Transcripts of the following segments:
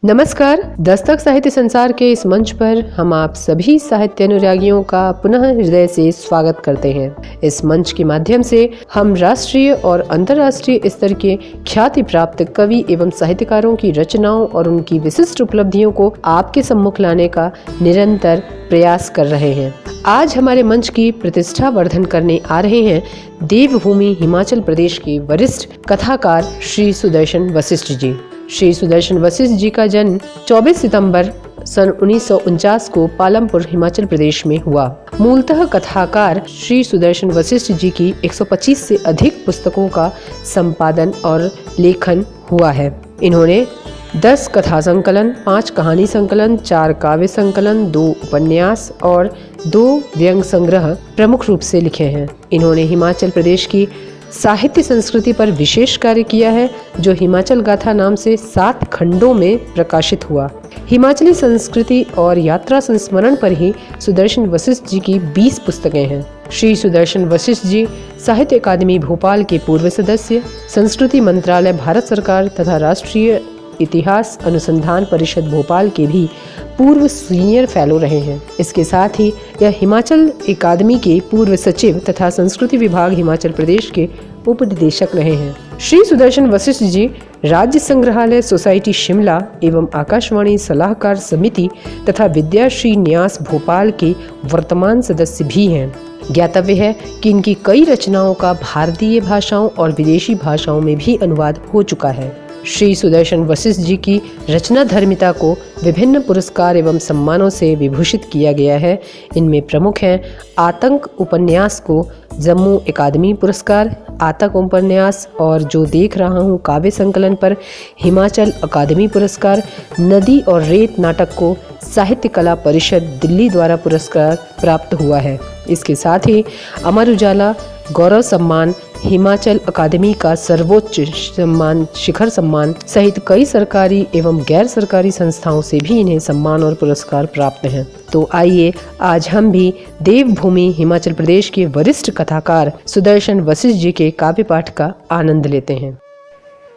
नमस्कार। दस्तक साहित्य संसार के इस मंच पर हम आप सभी साहित्य अनुरागियों का पुनः हृदय से स्वागत करते हैं। इस मंच के माध्यम से हम राष्ट्रीय और अंतर्राष्ट्रीय स्तर के ख्याति प्राप्त कवि एवं साहित्यकारों की रचनाओं और उनकी विशिष्ट उपलब्धियों को आपके सम्मुख लाने का निरंतर प्रयास कर रहे हैं। आज हमारे मंच की प्रतिष्ठा वर्धन करने आ रहे हैं देवभूमि हिमाचल प्रदेश के वरिष्ठ कथाकार श्री सुदर्शन वशिष्ठ जी। श्री सुदर्शन वशिष्ठ जी का जन्म 24 सितंबर सन 1949 को पालमपुर हिमाचल प्रदेश में हुआ। मूलतः कथाकार श्री सुदर्शन वशिष्ठ जी की 125 से अधिक पुस्तकों का संपादन और लेखन हुआ है। इन्होंने 10 कथा संकलन, 5 कहानी संकलन, 4 काव्य संकलन, 2 उपन्यास और 2 व्यंग संग्रह प्रमुख रूप से लिखे हैं। इन्होंने हिमाचल प्रदेश की साहित्य संस्कृति पर विशेष कार्य किया है, जो हिमाचल गाथा नाम से 7 खंडों में प्रकाशित हुआ। हिमाचली संस्कृति और यात्रा संस्मरण पर ही सुदर्शन वशिष्ठ जी की 20 पुस्तकें हैं। श्री सुदर्शन वशिष्ठ जी साहित्य अकादमी भोपाल के पूर्व सदस्य, संस्कृति मंत्रालय भारत सरकार तथा राष्ट्रीय इतिहास अनुसंधान परिषद भोपाल के भी पूर्व सीनियर फेलो रहे हैं। इसके साथ ही यह हिमाचल अकादमी के पूर्व सचिव तथा संस्कृति विभाग हिमाचल प्रदेश के उप निदेशक रहे हैं। श्री सुदर्शन वशिष्ठ जी राज्य संग्रहालय सोसाइटी शिमला एवं आकाशवाणी सलाहकार समिति तथा विद्याश्री न्यास भोपाल के वर्तमान सदस्य भी हैं। ज्ञातव्य है कि इनकी कई रचनाओं का भारतीय भाषाओं और विदेशी भाषाओं में भी अनुवाद हो चुका है। श्री सुदर्शन वशिष्ठ जी की रचना धर्मिता को विभिन्न पुरस्कार एवं सम्मानों से विभूषित किया गया है। इनमें प्रमुख हैं आतंक उपन्यास को जम्मू अकादमी पुरस्कार, आतंक उपन्यास और जो देख रहा हूँ काव्य संकलन पर हिमाचल अकादमी पुरस्कार, नदी और रेत नाटक को साहित्य कला परिषद दिल्ली द्वारा पुरस्कार प्राप्त हुआ है। इसके साथ ही अमर उजाला गौरव सम्मान, हिमाचल अकादमी का सर्वोच्च सम्मान शिखर सम्मान सहित कई सरकारी एवं गैर सरकारी संस्थाओं से भी इन्हें सम्मान और पुरस्कार प्राप्त हैं। तो आइए आज हम भी देवभूमि हिमाचल प्रदेश के वरिष्ठ कथाकार सुदर्शन वशिष्ठ जी के काव्य पाठ का आनंद लेते हैं।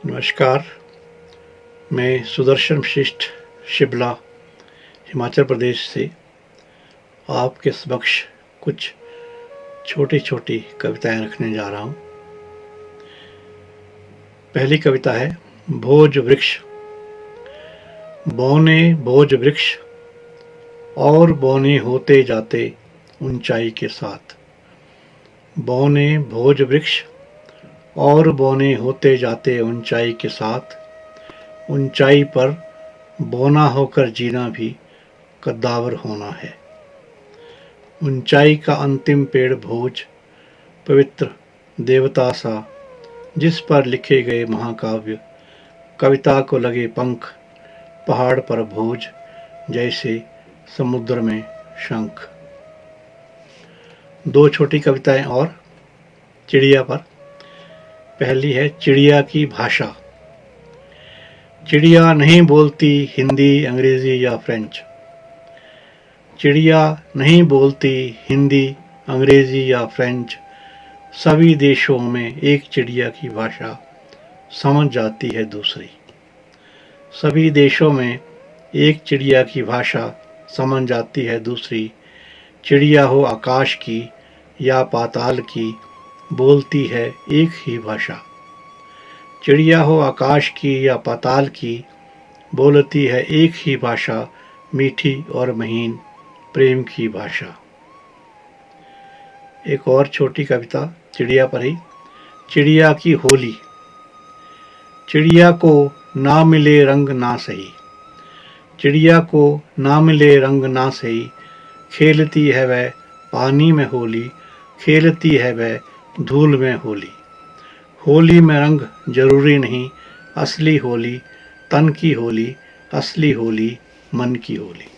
नमस्कार, मैं सुदर्शन वशिष्ठ शिमला हिमाचल प्रदेश से आपके समक्ष कुछ छोटी छोटी कविताएं रखने जा रहा हूँ। पहली कविता है भोज वृक्ष। बौने भोज वृक्ष और बौने होते जाते ऊंचाई के साथ। बौने भोज वृक्ष और बौने होते जाते ऊंचाई के साथ। ऊंचाई पर बौना होकर जीना भी कद्दावर होना है। ऊंचाई का अंतिम पेड़ भोज, पवित्र देवता सा, जिस पर लिखे गए महाकाव्य। कविता को लगे पंख पहाड़ पर भोज, जैसे समुद्र में शंख। 2 छोटी कविताएं और चिड़िया पर। पहली है चिड़िया की भाषा। चिड़िया नहीं बोलती हिंदी, अंग्रेजी या फ्रेंच। चिड़िया नहीं बोलती हिंदी, अंग्रेजी या फ्रेंच। सभी देशों में एक चिड़िया की भाषा समझ जाती है दूसरी। सभी देशों में एक चिड़िया की भाषा समझ जाती है दूसरी। चिड़िया हो आकाश की या पाताल की, बोलती है एक ही भाषा। चिड़िया हो आकाश की या पाताल की, बोलती है एक ही भाषा, मीठी और महीन प्रेम की भाषा। एक और छोटी कविता चिड़िया पर ही। चिड़िया की होली। चिड़िया को ना मिले रंग ना सही। चिड़िया को ना मिले रंग ना सही। खेलती है वह पानी में होली, खेलती है वह धूल में होली। होली में रंग जरूरी नहीं, असली होली तन की होली, असली होली मन की होली।